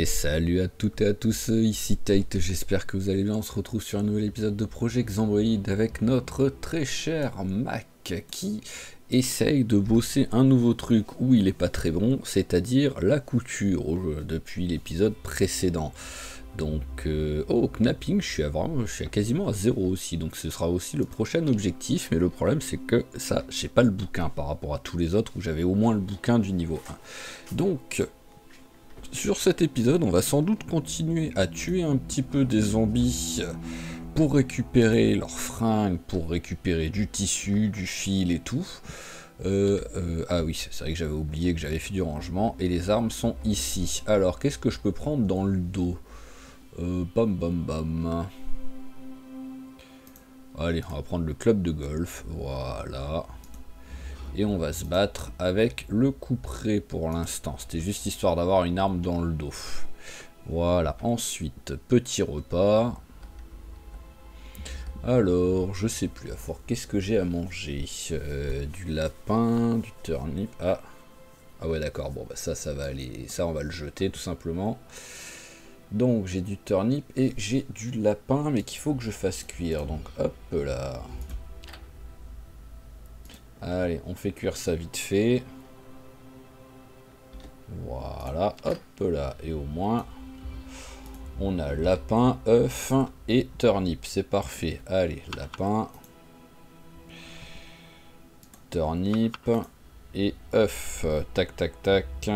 Salut à toutes et à tous, ici Tate, j'espère que vous allez bien. On se retrouve sur un nouvel épisode de Project Zomboid avec notre très cher Mac qui essaye de bosser un nouveau truc où il est pas très bon, c'est-à-dire la couture depuis l'épisode précédent. Donc, knapping, je suis quasiment à 0 aussi, donc ce sera aussi le prochain objectif, mais le problème c'est que ça, j'ai pas le bouquin par rapport à tous les autres où j'avais au moins le bouquin du niveau 1. Donc, sur cet épisode, on va sans doute continuer à tuer un petit peu des zombies pour récupérer leurs fringues, pour récupérer du tissu, du fil et tout. Ah oui, c'est vrai que j'avais oublié que j'avais fait du rangement, et les armes sont ici. Alors, qu'est-ce que je peux prendre dans le dos? Bam bam bam. Allez, on va prendre le club de golf, voilà. Et on va se battre avec le couperet pour l'instant. C'était juste histoire d'avoir une arme dans le dos. Voilà, ensuite, petit repas. Alors, je sais plus, à fort, qu'est-ce que j'ai à manger? Du lapin, du turnip. Ah ouais, d'accord, bon, bah ça va aller. Ça, on va le jeter tout simplement. Donc, j'ai du turnip et j'ai du lapin, mais qu'il faut que je fasse cuire. Donc, hop là. Allez, on fait cuire ça vite fait. Voilà, hop là. Et au moins, on a lapin, œuf et turnip. C'est parfait. Allez, lapin, turnip et œuf. Tac, tac, tac.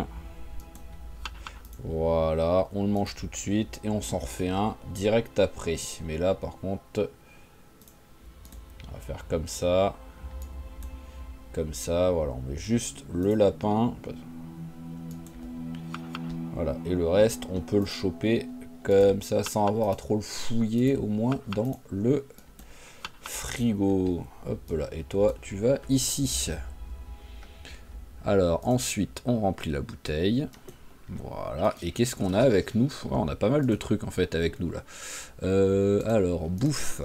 Voilà, on le mange tout de suite et on s'en refait un direct après. Mais là, par contre, on va faire comme ça. Comme ça, voilà, on met juste le lapin. Voilà, et le reste, on peut le choper comme ça, sans avoir à trop le fouiller, au moins dans le frigo. Hop là, et toi, tu vas ici. Alors, ensuite, on remplit la bouteille. Voilà, et qu'est-ce qu'on a avec nous? Ouais, on a pas mal de trucs, en fait, avec nous, là. Alors, bouffe.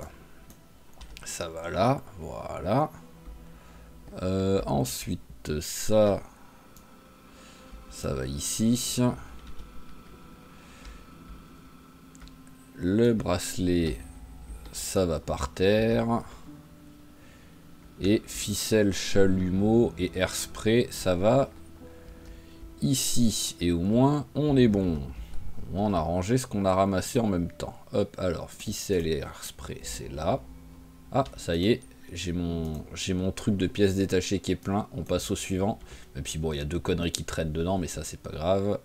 Ça va là, voilà. Ensuite, ça va ici. Le bracelet, ça va par terre. Et ficelle, chalumeau et airspray, ça va ici. Et au moins, on est bon. On a rangé ce qu'on a ramassé en même temps. Hop, alors, ficelle et airspray, c'est là. Ah, ça y est, j'ai mon truc de pièces détachées qui est plein. On passe au suivant. Et puis bon, il y a deux conneries qui traînent dedans, mais ça, c'est pas grave.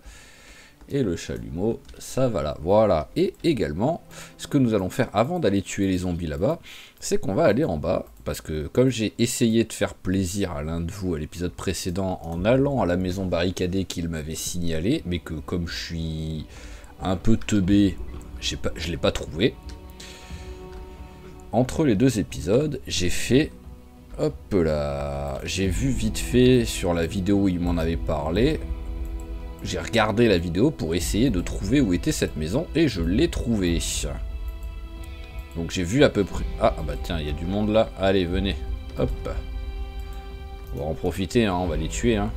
Et le chalumeau, ça va là, voilà. Et également, ce que nous allons faire avant d'aller tuer les zombies là-bas, c'est qu'on va aller en bas, parce que comme j'ai essayé de faire plaisir à l'un de vous à l'épisode précédent en allant à la maison barricadée qu'il m'avait signalé, mais que comme je suis un peu teubé, je l'ai pas trouvé. Entre les deux épisodes, j'ai fait... Hop là, j'ai vu vite fait sur la vidéo où il m'en avait parlé... J'ai regardé la vidéo pour essayer de trouver où était cette maison et je l'ai trouvée. Donc j'ai vu à peu près... Ah bah tiens, il y a du monde là. Allez, venez. Hop. On va en profiter, hein, on va les tuer. Hein.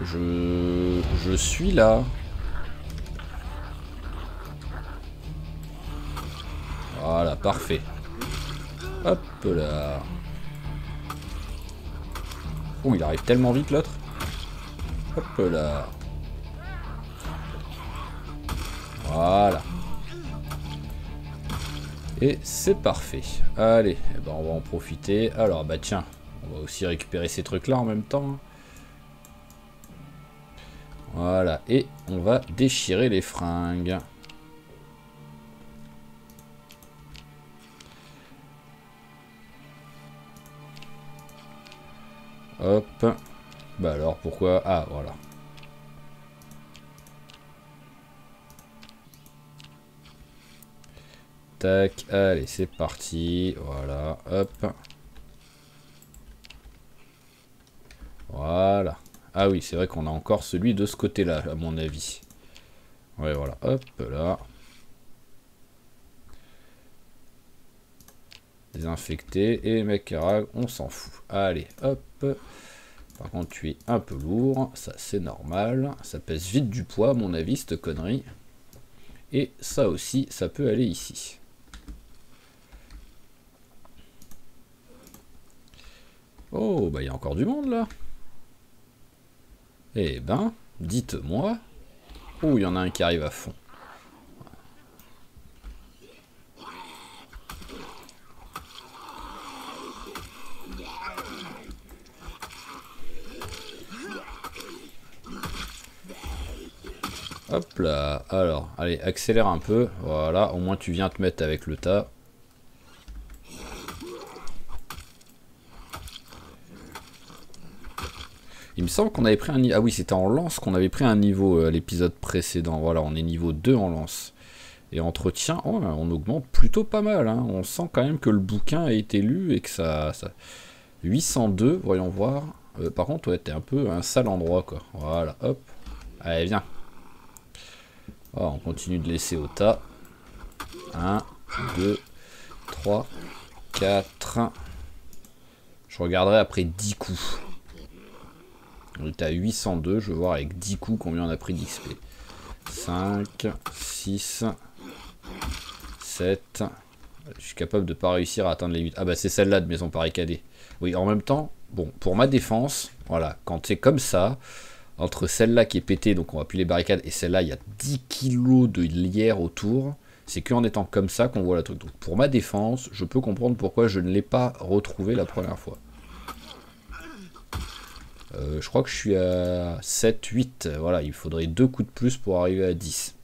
Je suis là. Voilà, parfait. Hop là. Oh, il arrive tellement vite l'autre. Hop là. Voilà. Et c'est parfait. Allez, eh ben on va en profiter. Alors, bah tiens, on va aussi récupérer ces trucs-là en même temps. Voilà, et on va déchirer les fringues. Hop. Bah alors, pourquoi? Ah, voilà. Tac, allez, c'est parti. Voilà, hop. Voilà. Ah oui, c'est vrai qu'on a encore celui de ce côté-là, à mon avis. Ouais, voilà, hop, là. Désinfecté. Et mec, on s'en fout. Allez, hop. Par contre, tu es un peu lourd, ça c'est normal. Ça pèse vite du poids, à mon avis, cette connerie. Et ça aussi, ça peut aller ici. Oh, bah il y a encore du monde là. Eh ben, dites-moi. Oh, il y en a un qui arrive à fond. Hop là, alors, allez, accélère un peu, voilà, au moins tu viens te mettre avec le tas. Il me semble qu'on avait pris un niveau... Ah oui, c'était en lance qu'on avait pris un niveau à l'épisode précédent, voilà, on est niveau 2 en lance. Et entretien, oh, on augmente plutôt pas mal, hein. On sent quand même que le bouquin a été lu et que ça... 802, voyons voir. Par contre, ouais, t'es un peu un sale endroit, quoi. Voilà, hop, allez, viens. Oh, on continue de laisser au tas. 1, 2, 3, 4. Je regarderai après 10 coups. On est à 802. Je vais voir avec 10 coups combien on a pris d'XP. 5, 6, 7. Je suis capable de pas réussir à atteindre les 8. Ah bah c'est celle-là de maison barricadée. Oui, en même temps, bon, pour ma défense, voilà, quand c'est comme ça... Entre celle-là qui est pétée, donc on va plus les barricades, et celle-là, il y a 10 kilos de lierre autour. C'est qu'en étant comme ça qu'on voit le truc. Donc pour ma défense, je peux comprendre pourquoi je ne l'ai pas retrouvé la première fois. Je crois que je suis à 7, 8. Voilà, il faudrait 2 coups de plus pour arriver à 10.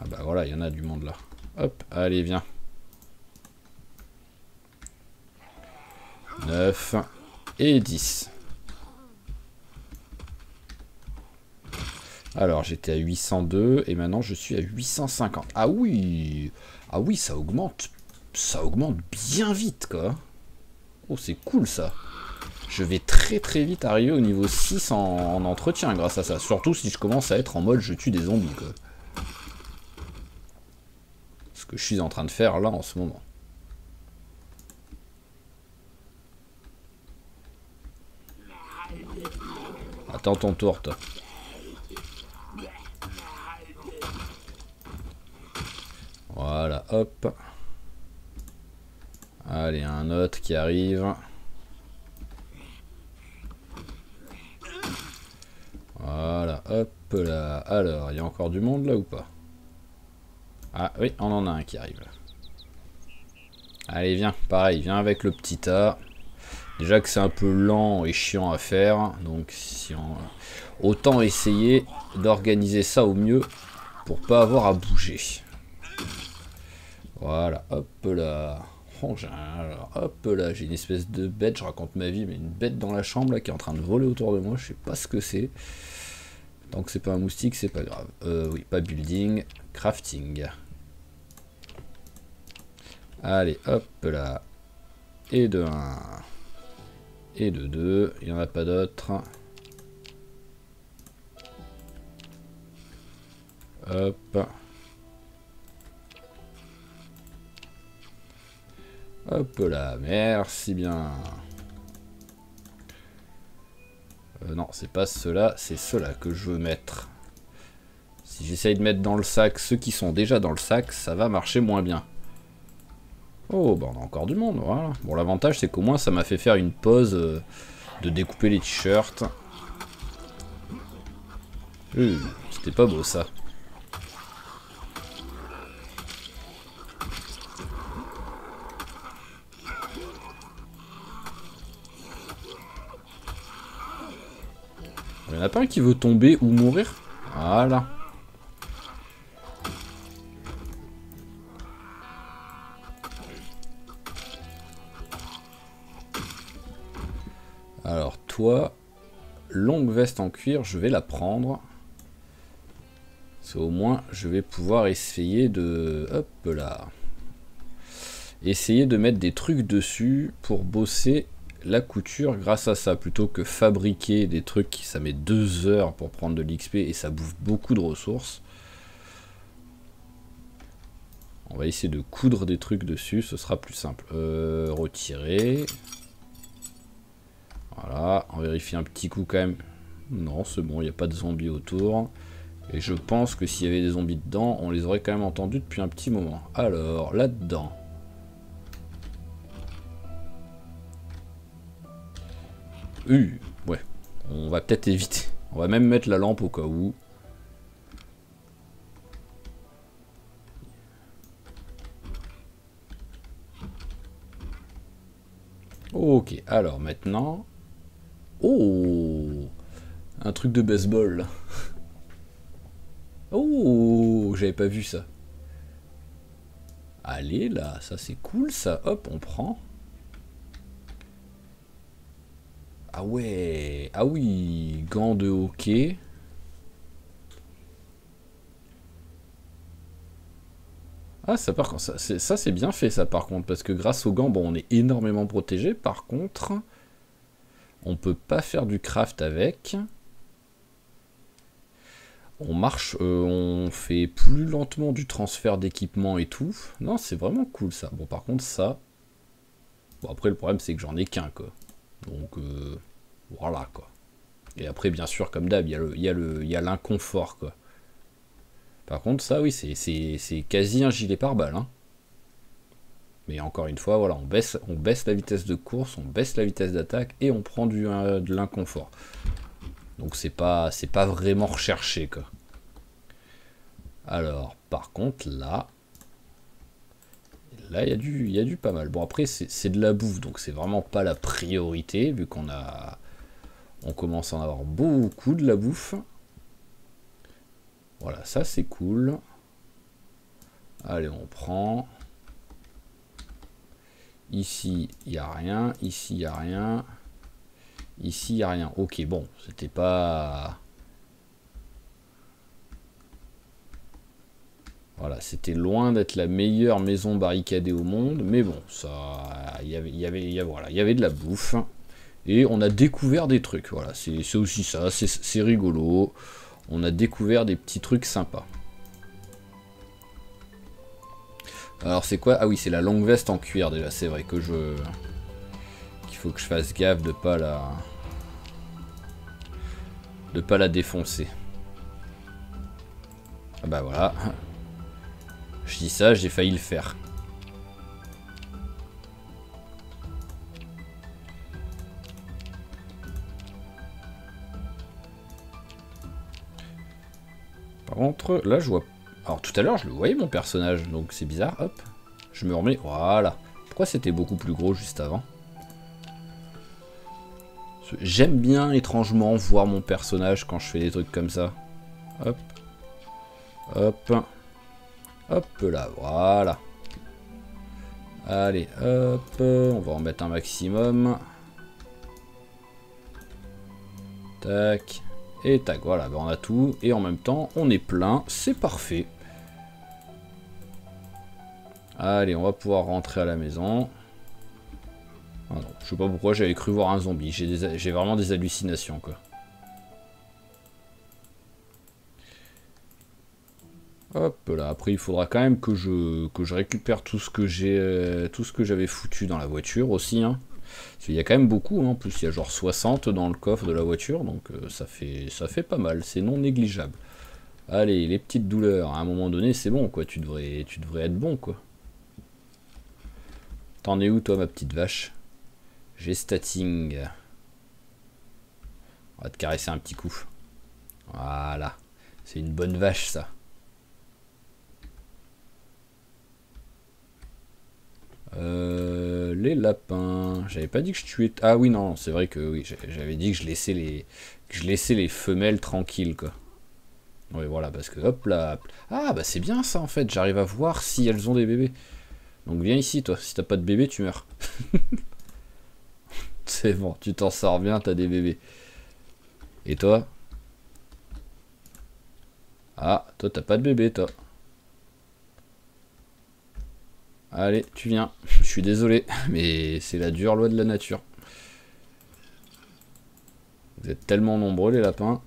Ah bah voilà, il y en a du monde là. Hop, allez, viens. 9 et 10. Alors j'étais à 802 et maintenant je suis à 850. Ah oui, ça augmente bien vite quoi. Oh c'est cool ça. Je vais très très vite arriver au niveau 6 en entretien grâce à ça. Surtout si je commence à être en mode je tue des zombies quoi. Ce que je suis en train de faire là en ce moment. Attends ton tour toi. Voilà, hop. Allez, un autre qui arrive. Voilà, hop là. Alors, il y a encore du monde là ou pas? Ah oui, on en a un qui arrive là. Allez, viens, pareil, viens avec le petit tas. Déjà que c'est un peu lent et chiant à faire. Donc, si on... autant essayer d'organiser ça au mieux pour pas avoir à bouger. Voilà, hop là. Oh, alors, hop là, j'ai une espèce de bête, je raconte ma vie, mais une bête dans la chambre là qui est en train de voler autour de moi, je sais pas ce que c'est. Tant que c'est pas un moustique, c'est pas grave. Oui, pas building, crafting. Allez, hop là. Et de 1. Et de 2, il n'y en a pas d'autres. Hop. Hop là, merci bien. Non, c'est pas ceux-là, c'est ceux-là que je veux mettre. Si j'essaye de mettre dans le sac ceux qui sont déjà dans le sac, ça va marcher moins bien. Oh, bah on a encore du monde, voilà. Bon, l'avantage, c'est qu'au moins, ça m'a fait faire une pause de découper les t-shirts. C'était pas beau, ça. Il n'y en a pas un qui veut tomber ou mourir? Voilà. Alors toi, longue veste en cuir, je vais la prendre. C'est au moins, je vais pouvoir essayer de... Hop là. Essayer de mettre des trucs dessus pour bosser la couture grâce à ça, plutôt que fabriquer des trucs qui ça met 2 heures pour prendre de l'XP et ça bouffe beaucoup de ressources. On va essayer de coudre des trucs dessus, ce sera plus simple. Retirer. Voilà, on vérifie un petit coup quand même. Non, c'est bon, il n'y a pas de zombies autour. Et je pense que s'il y avait des zombies dedans, on les aurait quand même entendus depuis un petit moment. Alors, là-dedans. Ouais. On va peut-être éviter. On va même mettre la lampe au cas où. Ok, alors maintenant... Oh, un truc de baseball. Oh, j'avais pas vu ça. Allez, là, ça c'est cool, ça. Hop, on prend. Ah ouais, ah oui, gants de hockey. Ah, ça par contre, ça c'est bien fait, ça par contre, parce que grâce aux gants, bon, on est énormément protégé. Par contre, on peut pas faire du craft avec. On marche, on fait plus lentement du transfert d'équipement et tout. Non, c'est vraiment cool ça. Bon, par contre, ça. Bon, après, le problème, c'est que j'en ai qu'un, quoi. Donc, voilà, quoi. Et après, bien sûr, comme d'hab, il y a l'inconfort, quoi. Par contre, ça, oui, c'est quasi un gilet pare-balles, hein. Mais encore une fois, voilà, on baisse la vitesse de course, on baisse la vitesse d'attaque et on prend de l'inconfort. Donc c'est pas vraiment recherché, quoi. Alors, par contre, là, il y a du pas mal. Bon, après, c'est de la bouffe, donc c'est vraiment pas la priorité, vu on commence à en avoir beaucoup de la bouffe. Voilà, ça c'est cool. Allez, on prend. Ici, il n'y a rien. Ici, il n'y a rien. Ici, il n'y a rien. Ok, bon, c'était pas... Voilà, c'était loin d'être la meilleure maison barricadée au monde, mais bon, ça, il y avait de la bouffe. Et on a découvert des trucs, voilà, c'est aussi ça, c'est rigolo. On a découvert des petits trucs sympas. Alors c'est quoi? Ah oui, c'est la longue veste en cuir déjà, c'est vrai qu'il faut que je fasse gaffe de pas la défoncer. Ah bah voilà. Je dis ça, j'ai failli le faire. Par contre, là je vois... Alors tout à l'heure je le voyais mon personnage, donc c'est bizarre, hop. Je me remets, voilà. Pourquoi c'était beaucoup plus gros juste avant? J'aime bien étrangement voir mon personnage quand je fais des trucs comme ça. Hop. Hop. Hop là, voilà. Allez, hop. On va en mettre un maximum. Tac. Et tac, voilà, ben on a tout. Et en même temps, on est plein. C'est parfait. Allez, on va pouvoir rentrer à la maison. Ah non, je sais pas pourquoi j'avais cru voir un zombie. J'ai vraiment des hallucinations, quoi. Hop là, après il faudra quand même que je récupère tout ce que j'avais foutu dans la voiture aussi, hein. Parce qu'il y a quand même beaucoup, hein. En plus il y a genre 60 dans le coffre de la voiture, donc ça fait pas mal, c'est non négligeable. Allez, les petites douleurs, à un moment donné c'est bon, quoi, tu devrais être bon, quoi. T'en es où toi, ma petite vache? Gestating. On va te caresser un petit coup. Voilà, c'est une bonne vache ça. Les lapins. J'avais pas dit que je tuais... Ah oui, non, c'est vrai que oui, j'avais dit que je laissais les femelles tranquilles, quoi. Oui, voilà, parce que hop là... Ah, bah c'est bien ça, en fait. J'arrive à voir si elles ont des bébés. Donc viens ici, toi. Si t'as pas de bébé, tu meurs. C'est bon, tu t'en sors bien, t'as des bébés. Et toi? Ah, toi, t'as pas de bébé, toi. Allez, tu viens. Je suis désolé, mais c'est la dure loi de la nature. Vous êtes tellement nombreux, les lapins.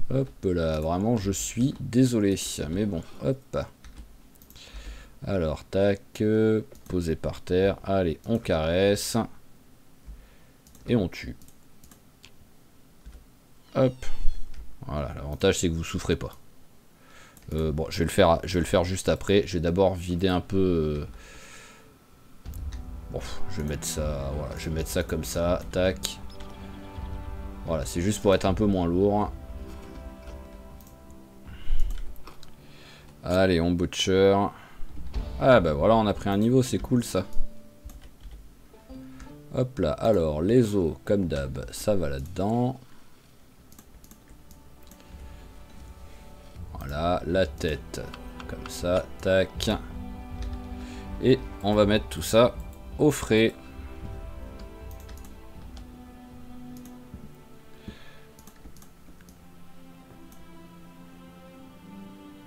Hop là, vraiment, je suis désolé. Mais bon, hop. Alors, tac, posé par terre. Allez, on caresse. Et on tue. Hop. Voilà, l'avantage c'est que vous souffrez pas. Bon, je vais le faire juste après. Je vais d'abord vider un peu... Bon, je vais mettre ça... Voilà, je vais mettre ça comme ça. Tac. Voilà, c'est juste pour être un peu moins lourd. Allez, on butcher. Ah bah voilà, on a pris un niveau, c'est cool ça. Hop là, alors les os, comme d'hab, ça va là-dedans. Voilà, la tête, comme ça, tac. Et on va mettre tout ça au frais.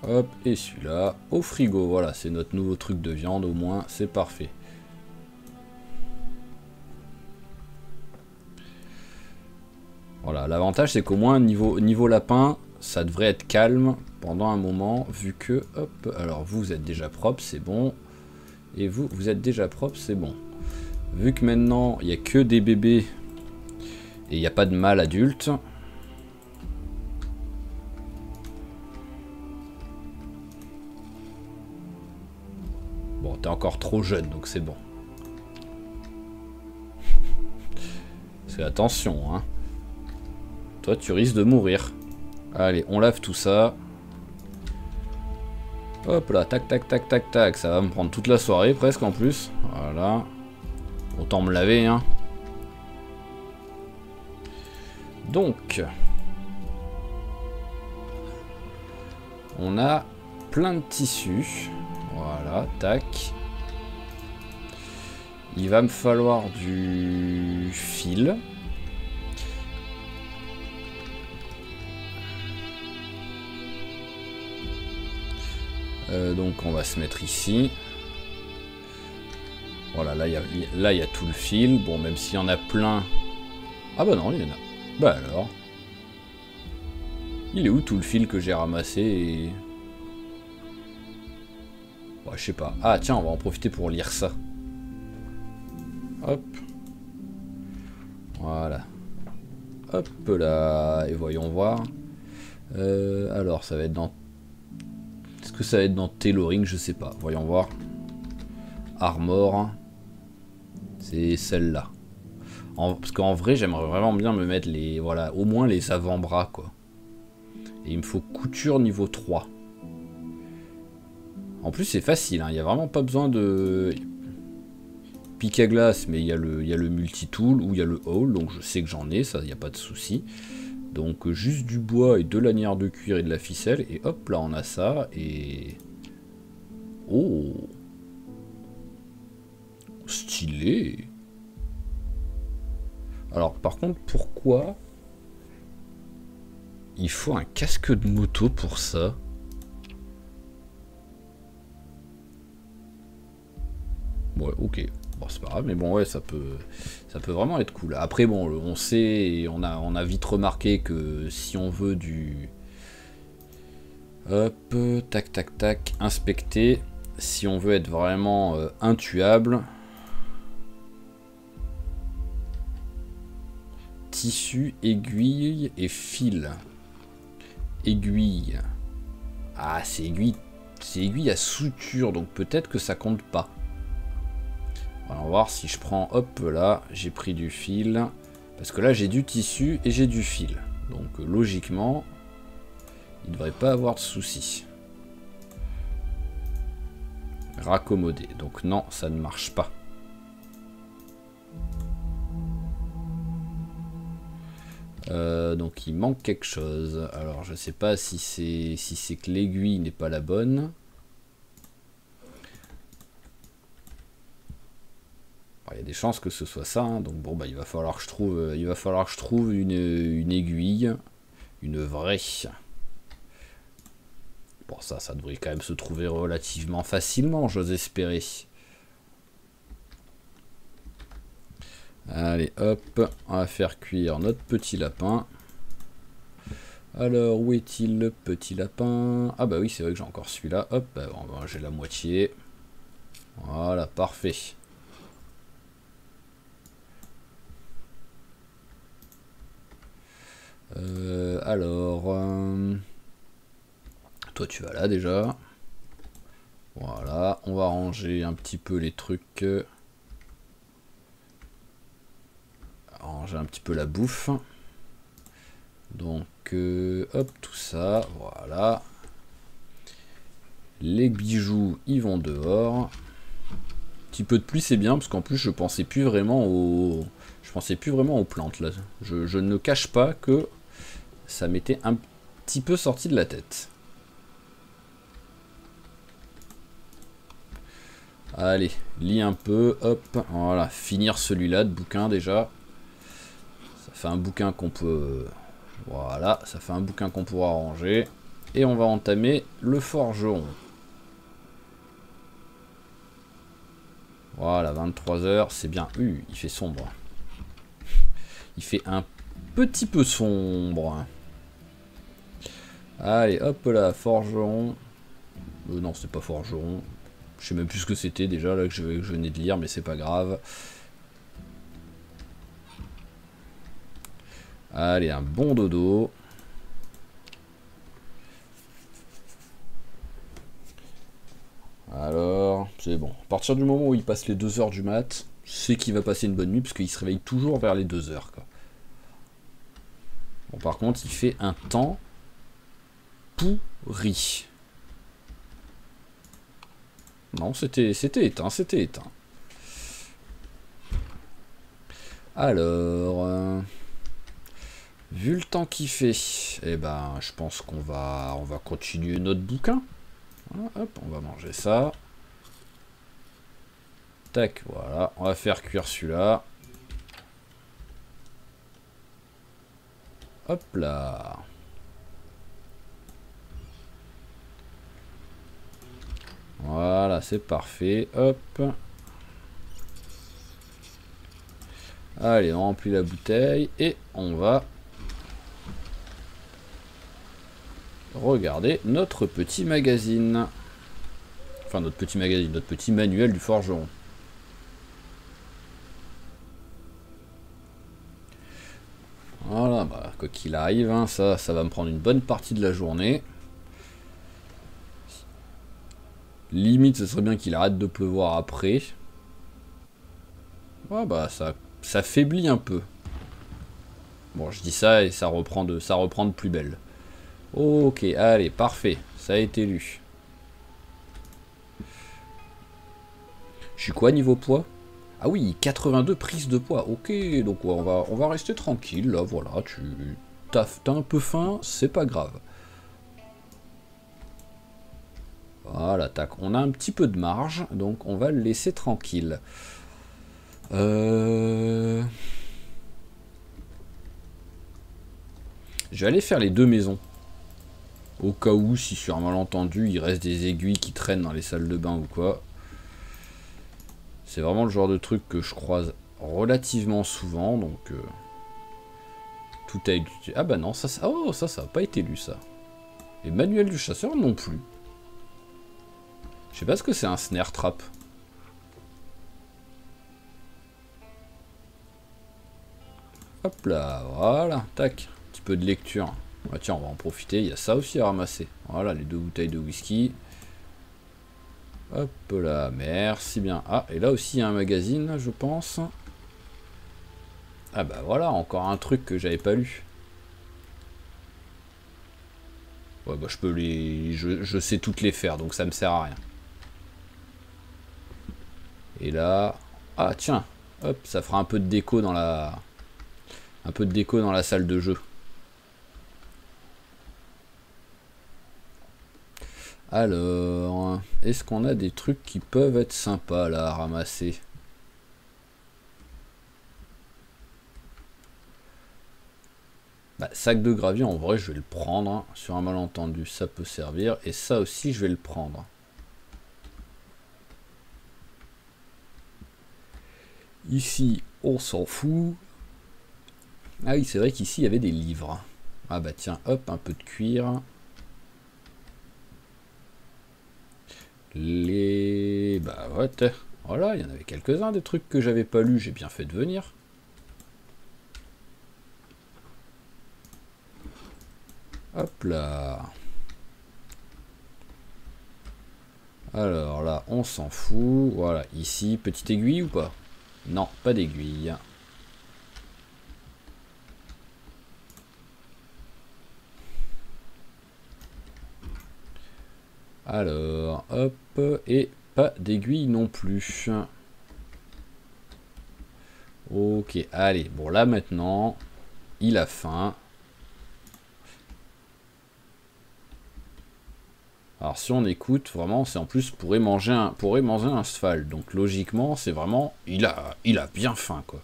Hop, et celui-là au frigo. Voilà, c'est notre nouveau truc de viande, au moins, c'est parfait. Voilà, l'avantage c'est qu'au moins niveau lapin, ça devrait être calme pendant un moment, vu que, hop, alors vous êtes déjà propre, c'est bon. Et vous êtes déjà propre, c'est bon. Vu que maintenant, il n'y a que des bébés et il n'y a pas de mâles adultes. Bon, t'es encore trop jeune, donc c'est bon. Fais attention, hein. Toi, tu risques de mourir. Allez, on lave tout ça. Hop là, tac, tac, tac, tac, tac. Ça va me prendre toute la soirée, presque, en plus. Voilà. Autant me laver, hein. Donc... on a plein de tissus. Voilà, tac. Il va me falloir du fil. Donc on va se mettre ici. Voilà, là il y a tout le fil. Bon, même s'il y en a plein. Ah bah non, il y en a. Bah alors. Il est où tout le fil que j'ai ramassé et... Bah, je sais pas. Ah tiens, on va en profiter pour lire ça. Hop. Voilà. Hop là. Et voyons voir. Alors, ça va être dans... Est-ce que ça va être dans tailoring? Je sais pas. Voyons voir. Armor. C'est celle-là. Parce qu'en vrai, j'aimerais vraiment bien me mettre les... Voilà, au moins les avant-bras, quoi. Et il me faut couture niveau 3. En plus, c'est facile, hein. Il n'y a vraiment pas besoin de... Pic à glace, mais il y a le multi-tool ou il y a le haul, donc je sais que j'en ai, ça, il n'y a pas de souci. Donc juste du bois et 2 lanières de cuir et de la ficelle, et hop, là on a ça, et... Oh, stylé. Alors par contre, pourquoi il faut un casque de moto pour ça? Ouais, ok. Bon, c'est pas grave, mais bon, ouais, ça peut vraiment être cool. Après, bon, on sait, et on a vite remarqué que si on veut du... Hop, tac, tac, tac, inspecter. Si on veut être vraiment intuable... Tissu, aiguille et fil. Aiguille. Ah, c'est aiguille à suture, donc peut-être que ça compte pas. On va voir si je prends, hop là, j'ai pris du fil. Parce que là, j'ai du tissu et j'ai du fil. Donc logiquement, il ne devrait pas avoir de soucis. Raccommoder. Donc non, ça ne marche pas. Donc il manque quelque chose. Alors je sais pas si c'est que l'aiguille n'est pas la bonne. Il y a des chances que ce soit ça, hein. Donc bon bah il va falloir que je trouve une aiguille, une vraie. Bon ça devrait quand même se trouver relativement facilement, j'ose espérer. Allez hop, on va faire cuire notre petit lapin. Alors où est-il le petit lapin? Ah bah oui, c'est vrai que j'ai encore celui-là. Hop, bah, bon, j'ai la moitié. Voilà, parfait. Alors... toi tu vas là déjà. Voilà, on va ranger un petit peu les trucs. Ranger un petit peu la bouffe. Donc, hop, tout ça, voilà. Les bijoux, ils vont dehors. Un petit peu de pluie, c'est bien, parce qu'en plus, je pensais plus vraiment aux plantes, là. Je ne cache pas que ça m'était un petit peu sorti de la tête. Allez, lis un peu, hop, voilà, finir celui-là de bouquin déjà. Ça fait un bouquin qu'on peut... Voilà, ça fait un bouquin qu'on pourra ranger. Et on va entamer le forgeron. Voilà, 23 h, c'est bien. Il fait sombre. Il fait un petit peu sombre. Allez, hop là, forgeron. Non, c'est pas forgeron. Je sais même plus ce que c'était déjà, là, que je venais de lire, mais c'est pas grave. Allez, un bon dodo. Alors, c'est bon. À partir du moment où il passe les 2 h du mat, c'est qu'il va passer une bonne nuit, parce qu'il se réveille toujours vers les 2 h, quoi. Bon, par contre, il fait un temps pourri. Non, c'était éteint, c'était éteint. Alors, vu le temps qu'il fait, eh ben, je pense qu'on va continuer notre bouquin. Voilà, hop, on va manger ça. Tac, voilà, on va faire cuire celui-là. Hop là. Voilà, c'est parfait. Hop. Allez, on remplit la bouteille et on va regarder notre petit magazine. Enfin, notre petit magazine, notre petit manuel du forgeron. Voilà, bah, quoi qu'il arrive, hein, ça va me prendre une bonne partie de la journée. Limite, ce serait bien qu'il arrête de pleuvoir après. Ouais, bah, ça faiblit un peu. Bon, je dis ça et ça reprend de plus belle. Ok, allez, parfait. Ça a été lu. Je suis quoi niveau poids? Ah oui, 82 prises de poids. Ok, donc ouais, on va rester tranquille. Là, voilà, t'as un peu faim, c'est pas grave. Voilà, tac. On a un petit peu de marge, donc on va le laisser tranquille. Je vais aller faire les 2 maisons. Au cas où, si sur un malentendu, il reste des aiguilles qui traînent dans les salles de bain ou quoi. C'est vraiment le genre de truc que je croise relativement souvent, donc... tout a été... Ah bah non, ça a pas été lu, ça. Et manuel du chasseur non plus. Je sais pas ce que c'est un snare trap. Hop là, voilà, tac. Un petit peu de lecture. Ah, tiens, on va en profiter, il y a ça aussi à ramasser. Voilà, les 2 bouteilles de whisky. Hop là, merci bien. Ah, et là aussi il y a un magazine, je pense. Ah bah voilà, encore un truc que j'avais pas lu. Ouais, bah je peux les... Je sais toutes les faire, donc ça me sert à rien. Et là... Ah tiens, hop, ça fera un peu de déco dans la... Un peu de déco dans la salle de jeu. Alors... Est-ce qu'on a des trucs qui peuvent être sympas là à ramasser? Bah, sac de gravier, en vrai, je vais le prendre. Hein. Sur un malentendu, ça peut servir. Et ça aussi, je vais le prendre. Ici, on s'en fout. Ah oui, c'est vrai qu'ici, il y avait des livres. Ah bah tiens, hop, un peu de cuir. Les... Bah ouais, voilà, il y en avait quelques-uns des trucs que j'avais pas lus. J'ai bien fait de venir. Hop là. Alors là, on s'en fout. Voilà, ici, petite aiguille ou pas? Non, pas d'aiguille. Alors, hop, et pas d'aiguille non plus. Ok, allez, bon là maintenant, il a faim. Alors si on écoute, vraiment, c'est en plus pourrait manger un cheval. Donc logiquement, c'est vraiment, il a bien faim quoi.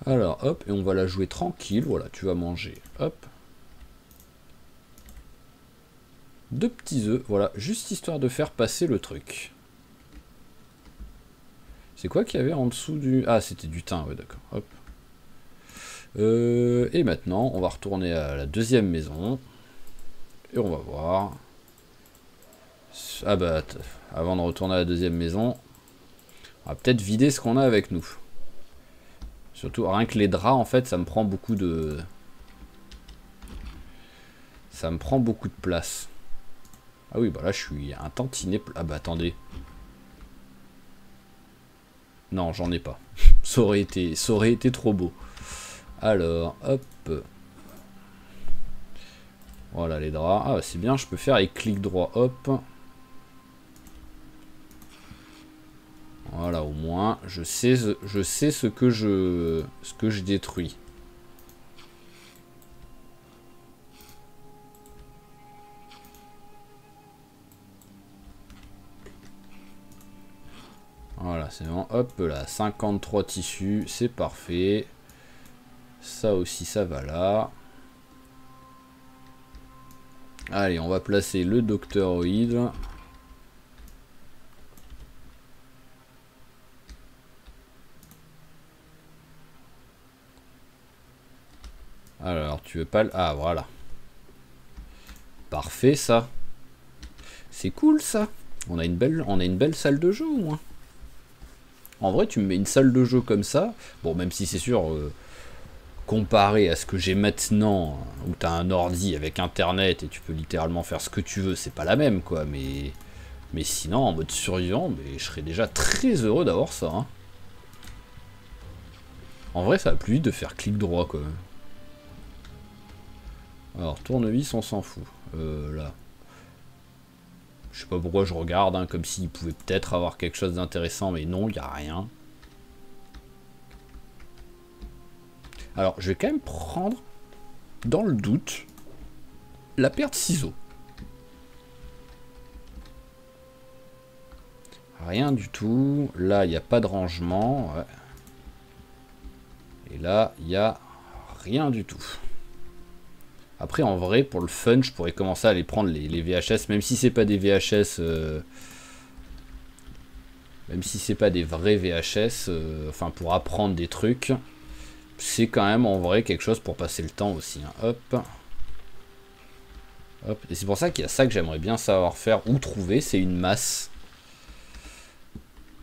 Alors hop, et on va la jouer tranquille. Voilà, tu vas manger. Hop. 2 petits œufs, voilà, juste histoire de faire passer le truc. C'est quoi qu'il y avait en dessous du... Ah, c'était du thym, ouais, d'accord. Hop. Et maintenant, on va retourner à la deuxième maison. Et on va voir. Ah bah, avant de retourner à la deuxième maison, on va peut-être vider ce qu'on a avec nous. Surtout, rien que les draps, en fait, ça me prend beaucoup de... Ça me prend beaucoup de place. Ah oui, bah là, je suis un tantinet... Ah bah, attendez. Non, j'en ai pas. ça aurait été trop beau. Alors, hop. Voilà les draps. Ah, c'est bien, je peux faire avec clic droit, hop. Voilà, au moins, je sais ce que je détruis. Voilà, c'est bon. Hop là, 53 tissus, c'est parfait. Ça aussi, ça va là. Allez, on va placer le docteuroïde. Alors, tu veux pas le... Ah, voilà. Parfait, ça. C'est cool, ça. On a une belle salle de jeu, au moins. En vrai, tu me mets une salle de jeu comme ça. Bon, même si c'est sûr... comparé à ce que j'ai maintenant, où t'as un ordi avec internet et tu peux littéralement faire ce que tu veux, c'est pas la même quoi, mais sinon en mode survivant, mais je serais déjà très heureux d'avoir ça. Hein. En vrai, ça va plus vite de faire clic droit quand même. Alors, tournevis, on s'en fout. Là. Je sais pas pourquoi je regarde, hein, comme s'il pouvait peut-être avoir quelque chose d'intéressant, mais non, il n'y a rien. Alors, je vais quand même prendre, dans le doute, la paire de ciseaux. Rien du tout. Là, il n'y a pas de rangement. Ouais. Et là, il n'y a rien du tout. Après, en vrai, pour le fun, je pourrais commencer à aller prendre les VHS, même si c'est pas des VHS... même si c'est pas des vrais VHS, enfin, pour apprendre des trucs, c'est quand même, en vrai, quelque chose pour passer le temps aussi. Hein. Hop. Hop. Et c'est pour ça qu'il y a ça que j'aimerais bien savoir faire ou trouver, c'est une masse.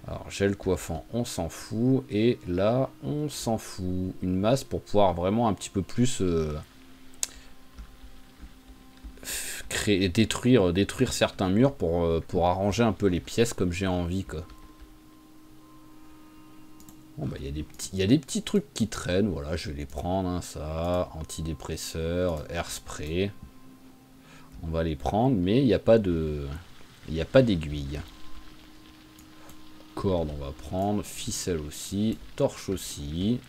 Alors, gel coiffant, on s'en fout. Et là, on s'en fout. Une masse pour pouvoir vraiment un petit peu plus... détruire certains murs pour arranger un peu les pièces comme j'ai envie quoi. Bon bah il y a des petits trucs qui traînent, voilà, je vais les prendre, hein, ça, antidépresseur, air spray. On va les prendre, mais il n'y a pas d'aiguille. Corde on va prendre, ficelle aussi, torche aussi.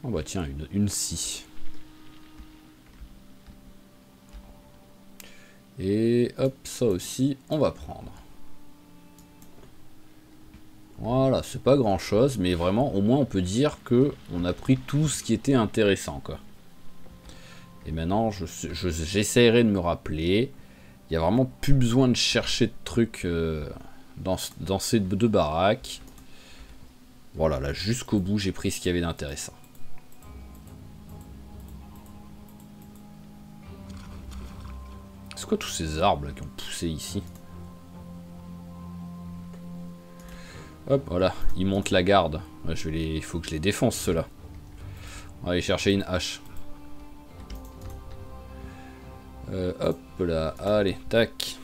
Oh bah tiens, une scie. Et hop, ça aussi, on va prendre. Voilà, c'est pas grand chose, mais vraiment, au moins on peut dire que on a pris tout ce qui était intéressant, quoi. Et maintenant, j'essaierai de me rappeler. Il n'y a vraiment plus besoin de chercher de trucs dans ces deux baraques. Voilà, là, jusqu'au bout, j'ai pris ce qu'il y avait d'intéressant. C'est quoi tous ces arbres là, qui ont poussé ici? Hop, voilà, ils montent la garde. Ouais, il faut que je les défonce, ceux-là. On va aller chercher une hache. Hop là, allez, tac.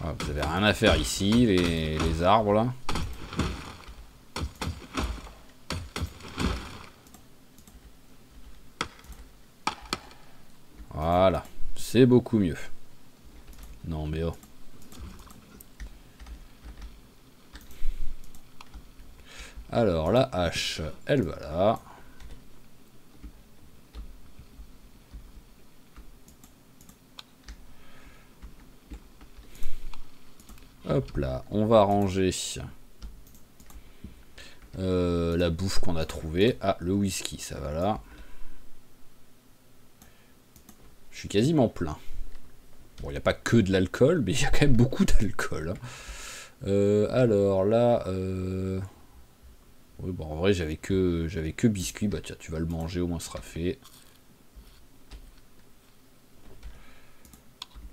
Ah, vous avez rien à faire ici, les arbres là. Voilà, c'est beaucoup mieux. Non mais oh. Alors la hache, elle va là. Hop là, on va ranger la bouffe qu'on a trouvée. Ah, le whisky, ça va là. Je suis quasiment plein. Bon, il n'y a pas que de l'alcool, mais il y a quand même beaucoup d'alcool. Hein. Alors là... Oui, bon, en vrai, j'avais que biscuit. Bah tiens, tu vas le manger, au moins ce sera fait.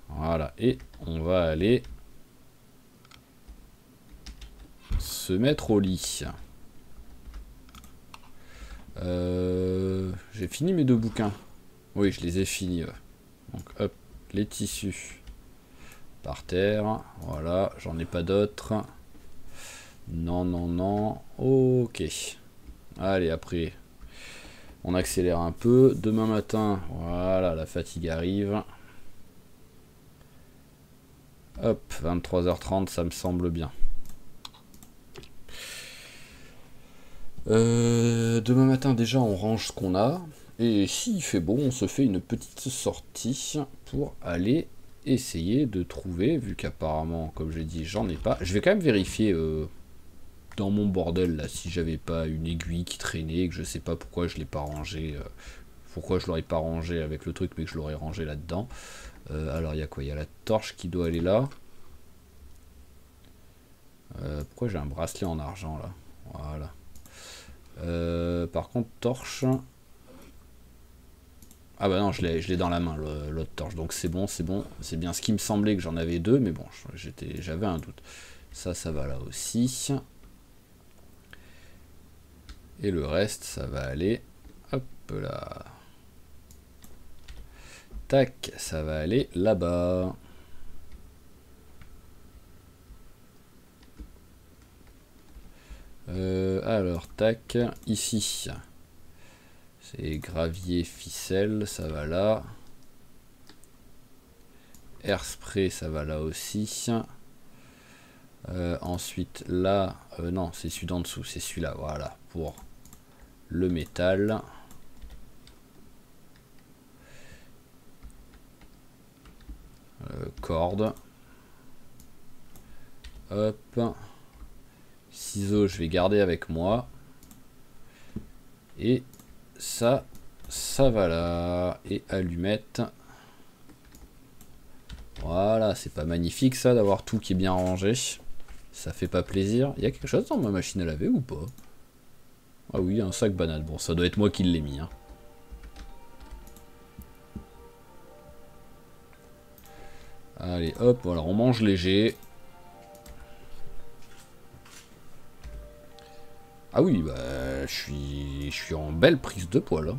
Voilà, et on va aller se mettre au lit. J'ai fini mes 2 bouquins. Oui, je les ai finis. Ouais. Donc hop, les tissus par terre. Voilà, j'en ai pas d'autres. Non, non, non. Ok. Allez, après, on accélère un peu. Demain matin, voilà, la fatigue arrive. Hop, 23h30, ça me semble bien. Demain matin, déjà, on range ce qu'on a. Et s'il fait beau, on se fait une petite sortie pour aller essayer de trouver, vu qu'apparemment, comme j'ai dit, j'en ai pas. Je vais quand même vérifier dans mon bordel, là, si j'avais pas une aiguille qui traînait, que je sais pas pourquoi je l'ai pas rangé. Pourquoi je l'aurais pas rangé avec le truc, mais que je l'aurais rangé là-dedans. Alors, il y a quoi? Il y a la torche qui doit aller là. Pourquoi j'ai un bracelet en argent, là? Voilà. Par contre, torche... Ah bah non, je l'ai dans la main, l'autre torche. Donc c'est bon, c'est bon. C'est bien ce qui me semblait que j'en avais 2, mais bon, j'avais un doute. Ça va là aussi. Et le reste, ça va aller... Hop là. Tac, ça va aller là-bas. Alors, tac, ici. C'est gravier, ficelle, ça va là. Airspray, ça va là aussi. Ensuite, là, non, c'est celui d'en dessous, c'est celui-là, voilà, pour le métal. Corde. Hop. Ciseaux, je vais garder avec moi. Et ça va là. Et allumette. Voilà, c'est pas magnifique ça d'avoir tout qui est bien rangé. Ça fait pas plaisir. Il y a quelque chose dans ma machine à laver ou pas? Ah oui, un sac banane. Bon, ça doit être moi qui l'ai mis. Hein. Allez, hop, voilà, on mange léger. Ah oui, bah, je suis en belle prise de poids là.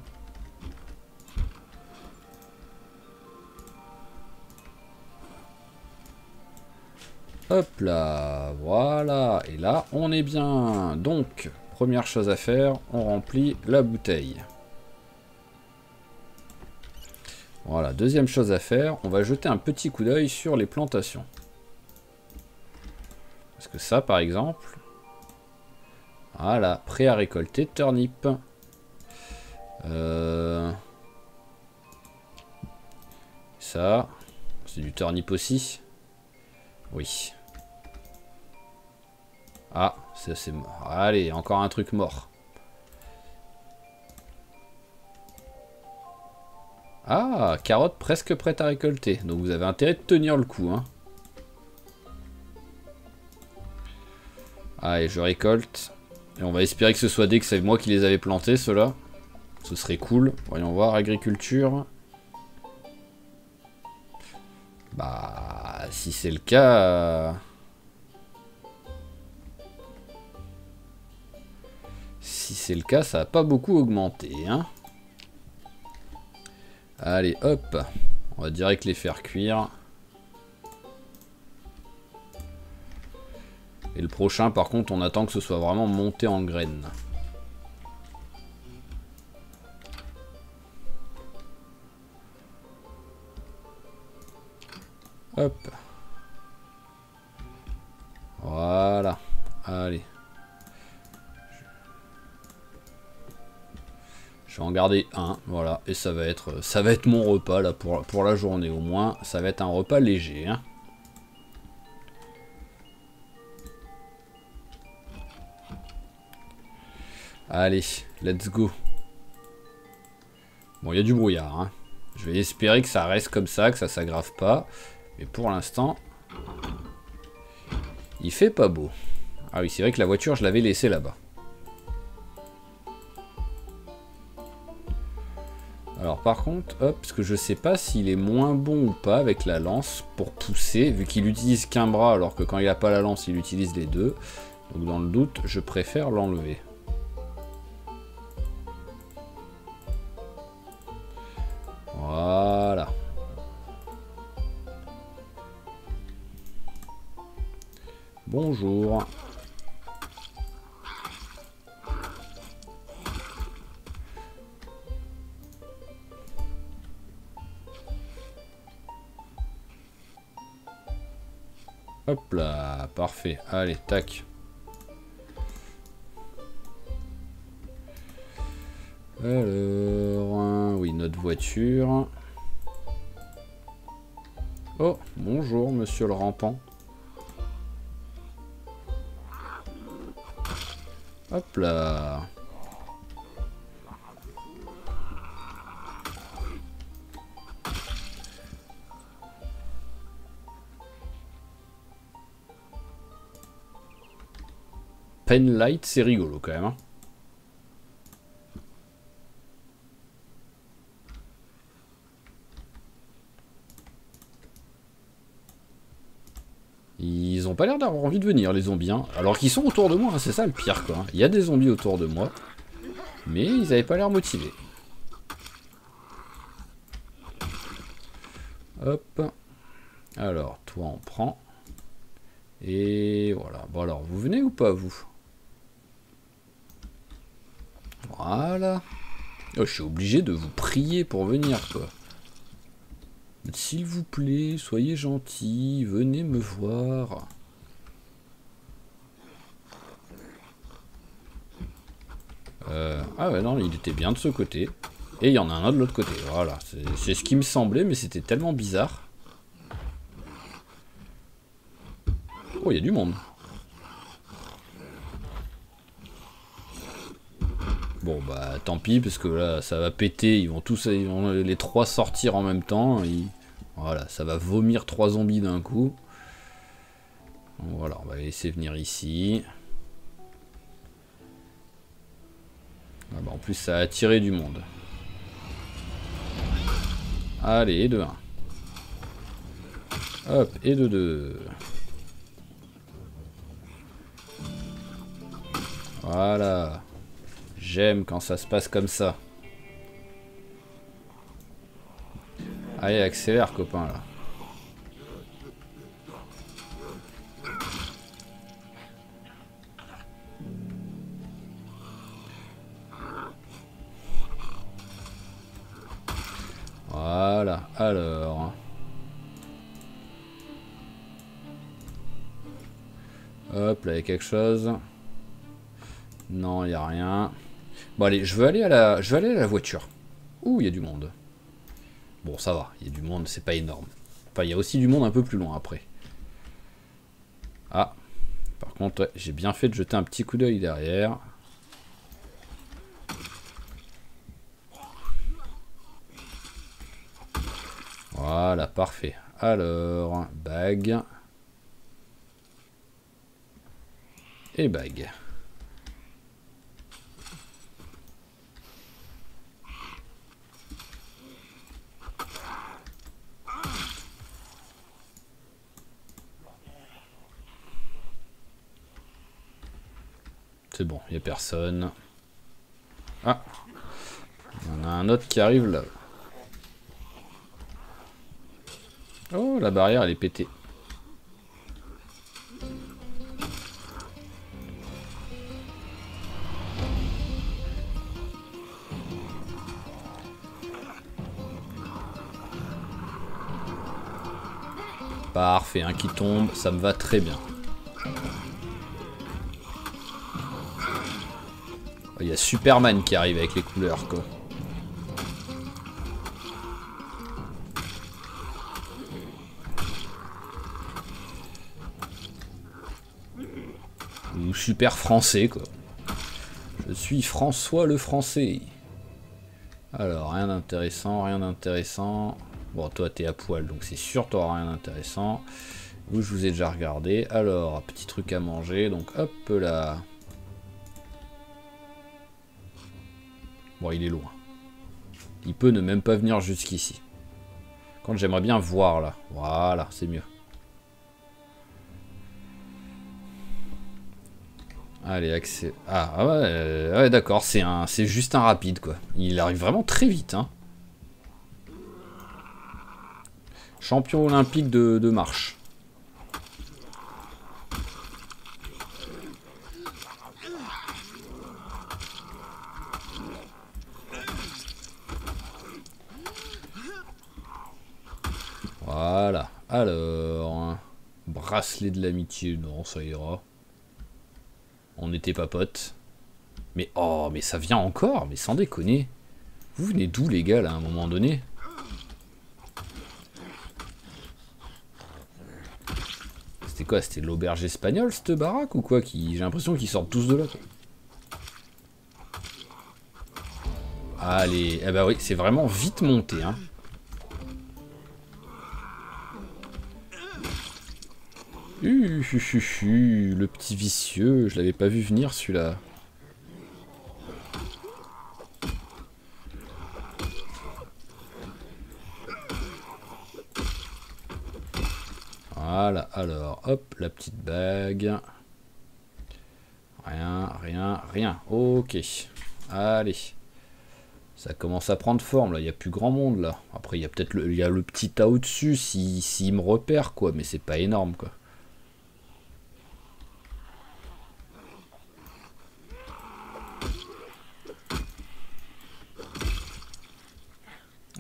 Hop là, voilà. Et là, on est bien. Donc, première chose à faire, on remplit la bouteille. Voilà, deuxième chose à faire, on va jeter un petit coup d'œil sur les plantations. Parce que ça, par exemple... Voilà, prêt à récolter turnip. Ça, c'est du turnip aussi. Oui. Ah, c'est mort. Allez, encore un truc mort. Ah, carotte presque prête à récolter. Donc vous avez intérêt de tenir le coup. Hein. Allez, je récolte. Et on va espérer que ce soit dès que c'est moi qui les avais plantés, ceux-là. Ce serait cool. Voyons voir, agriculture. Bah, si c'est le cas... Si c'est le cas, ça n'a pas beaucoup augmenté, hein. Allez, hop. On va direct les faire cuire. Et le prochain, par contre, on attend que ce soit vraiment monté en graines. Hop. Voilà. Allez. Je vais en garder un, voilà, et ça va être mon repas là pour la journée au moins. Ça va être un repas léger, hein. Allez, let's go. Bon, il y a du brouillard, hein. Je vais espérer que ça reste comme ça, que ça s'aggrave pas. Mais pour l'instant, il fait pas beau. Ah oui, c'est vrai que la voiture, je l'avais laissée là-bas. Alors par contre, hop, parce que je sais pas s'il est moins bon ou pas avec la lance pour pousser, vu qu'il utilise qu'un bras, alors que quand il a pas la lance, il utilise les deux. Donc dans le doute, je préfère l'enlever. Voilà. Bonjour. Hop là, parfait. Allez, tac. Alors, oui, notre voiture. Oh, bonjour, monsieur le rampant. Hop là. Penlight, c'est rigolo quand même, hein. Ils ont pas l'air d'avoir envie de venir, les zombies, hein. Alors qu'ils sont autour de moi, hein, c'est ça le pire, quoi. Il y a des zombies autour de moi, mais ils avaient pas l'air motivés. Hop. Alors, toi, on prend. Et voilà. Bon, alors, vous venez ou pas, vous? Voilà. Oh, je suis obligé de vous prier pour venir, quoi. S'il vous plaît, soyez gentils, venez me voir. Ah ouais, non, il était bien de ce côté. Et il y en a un autre de l'autre côté, voilà. C'est ce qui me semblait, mais c'était tellement bizarre. Oh, il y a du monde. Bon, bah, tant pis, parce que là, ça va péter. Ils vont les trois sortir en même temps. Voilà, ça va vomir 3 zombies d'un coup. Donc, voilà, on va les laisser venir ici. Ah bah, en plus, ça a attiré du monde. Allez, et de 1. Hop, et de 2. Voilà. J'aime quand ça se passe comme ça. Allez, accélère, copain, là. Voilà, alors. Hop, là, il y a quelque chose. Non, il n'y a rien. Bon, allez, je veux aller à la voiture. Ouh, il y a du monde. Bon, ça va, il y a du monde, c'est pas énorme. Enfin, il y a aussi du monde un peu plus loin après. Ah, par contre, ouais, j'ai bien fait de jeter un petit coup d'œil derrière. Voilà, parfait. Alors, bague. Et bague. C'est bon, il n'y a personne. Ah, il y en a un autre qui arrive là. Oh, la barrière elle est pétée. Parfait, un qui tombe, ça me va très bien. Il y a Superman qui arrive avec les couleurs, quoi. Ou super français, quoi. Je suis François le Français. Alors, rien d'intéressant, rien d'intéressant. Bon, toi, t'es à poil, donc c'est sûr, t'auras rien d'intéressant. Vous, je vous ai déjà regardé. Alors, petit truc à manger, donc hop là. Bon, il est loin. Il peut ne même pas venir jusqu'ici. Quand j'aimerais bien voir, là. Voilà, c'est mieux. Allez, accès. Ah ouais, ouais d'accord, c'est juste un rapide, quoi. Il arrive vraiment très vite, hein. Champion olympique de marche. Voilà. Alors, bracelet de l'amitié, non, ça ira. On n'était pas potes. Mais oh, mais ça vient encore, mais sans déconner. Vous venez d'où les gars là à un moment donné? C'était quoi? C'était l'auberge espagnole cette baraque ou quoi? J'ai l'impression qu'ils sortent tous de là. Quoi. Allez, eh bah oui, c'est vraiment vite monté, hein. Le petit vicieux, je l'avais pas vu venir celui-là. Voilà, alors, hop, la petite bague. Rien, rien, rien. Ok. Allez. Ça commence à prendre forme, là. Il n'y a plus grand monde, là. Après, il y a peut-être le petit tas au-dessus, s'il me repère, quoi. Mais c'est pas énorme, quoi.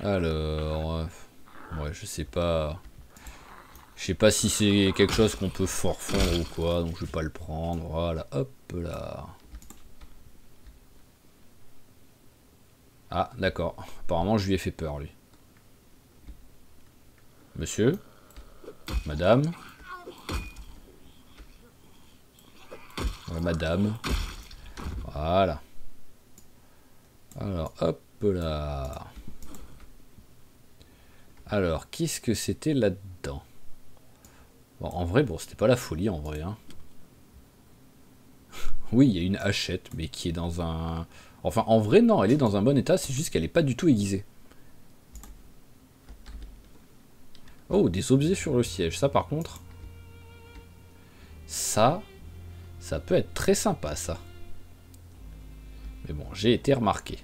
Alors... ouais, je sais pas... Je sais pas si c'est quelque chose qu'on peut forfondre ou quoi, donc je vais pas le prendre. Voilà, hop là. Ah, d'accord. Apparemment, je lui ai fait peur, lui. Monsieur? Madame? Ouais, madame. Voilà. Alors, hop là. Alors, qu'est-ce que c'était là-dedans? Bon, en vrai, bon, c'était pas la folie, en vrai. Hein. Oui, il y a une hachette, mais qui est dans un... Enfin, en vrai, non, elle est dans un bon état, c'est juste qu'elle est pas du tout aiguisée. Oh, des objets sur le siège. Ça, par contre... Ça peut être très sympa, ça. Mais bon, j'ai été remarqué.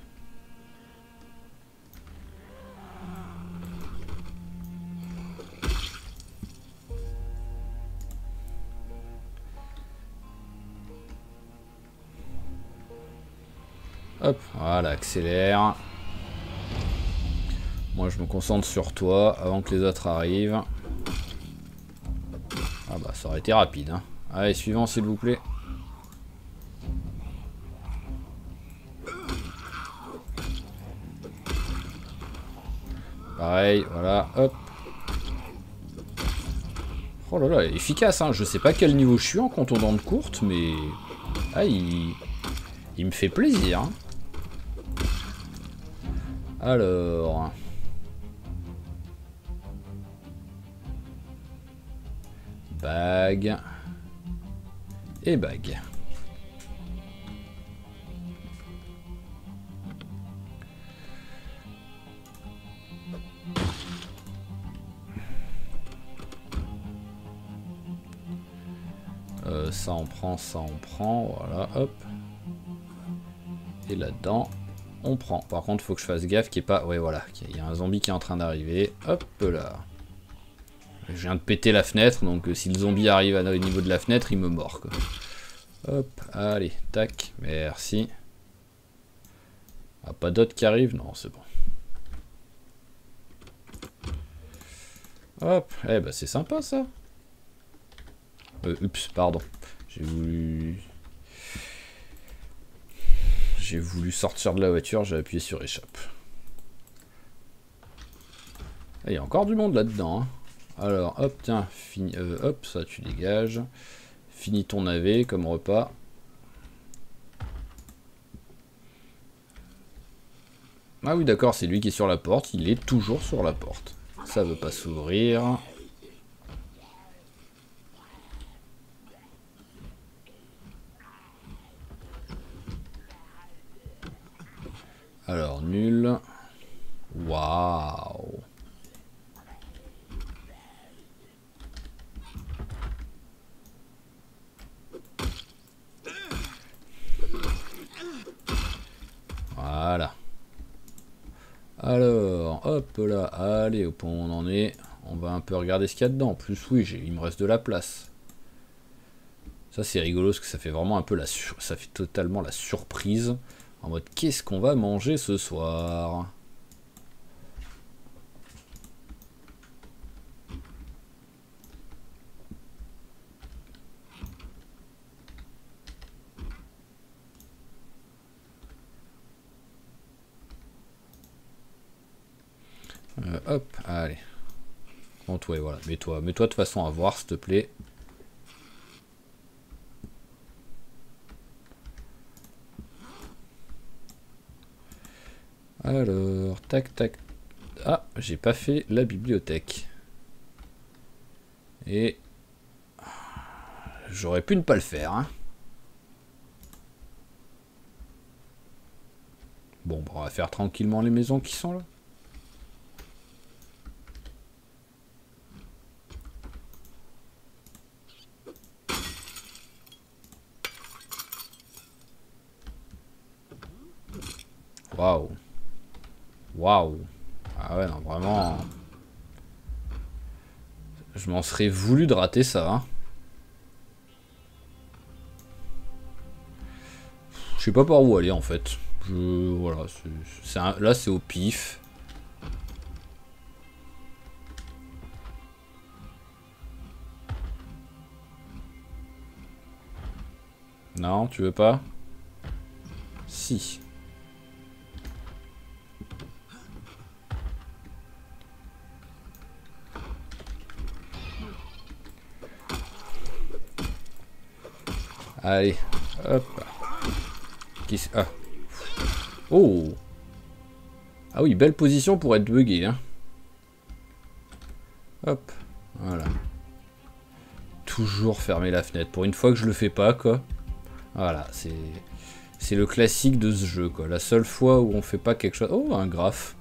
Hop, voilà, accélère. Moi, je me concentre sur toi avant que les autres arrivent. Ah bah, ça aurait été rapide. Hein. Allez, suivant, s'il vous plaît. Pareil, voilà, hop. Oh là là, efficace, hein. Je sais pas quel niveau je suis en contondante courte, mais... Ah, il me fait plaisir. Hein. Alors... Bague. Et bague. Ça on prend, voilà, hop. Et là-dedans, on prend. Par contre, faut que je fasse gaffe qu'il n'y ait pas... Ouais, voilà, qu'il y a un zombie qui est en train d'arriver. Hop là. Je viens de péter la fenêtre, donc si le zombie arrive au niveau de la fenêtre, il me mord, quoi. Hop, allez, tac, merci. Ah, pas d'autres qui arrivent? Non, c'est bon. Hop, eh ben c'est sympa ça. Oups, pardon. J'ai voulu sortir de la voiture, j'ai appuyé sur échappe. Il y a encore du monde là-dedans. Hein. Alors, hop, tiens, fini, hop, ça tu dégages. Finis ton navet comme repas. Ah oui, d'accord, c'est lui qui est sur la porte. Il est toujours sur la porte. Ça veut pas s'ouvrir. Alors, nul. Waouh. Voilà. Alors, hop là, allez, au point où on en est. On va un peu regarder ce qu'il y a dedans. En plus, oui, il me reste de la place. Ça, c'est rigolo, parce que ça fait vraiment un peu ça fait totalement la surprise. En mode, qu'est-ce qu'on va manger ce soir? Hop, allez. Bon, toi, voilà, mets-toi de toute façon à voir, s'il te plaît. Alors, tac, tac. Ah, j'ai pas fait la bibliothèque. Et... j'aurais pu ne pas le faire, hein. Bon, bah, on va faire tranquillement les maisons qui sont là. Waouh. Waouh. Ah ouais, non, vraiment... je m'en serais voulu de rater ça, hein. Je sais pas par où aller, en fait. Voilà, là, c'est au pif. Non, tu veux pas? Si. Allez, hop. Ah. Oh. Ah oui, belle position pour être bugué, hein. Hop, voilà. Toujours fermer la fenêtre. Pour une fois que je le fais pas, quoi. Voilà, c'est le classique de ce jeu, quoi. La seule fois où on fait pas quelque chose... Oh, un graphe.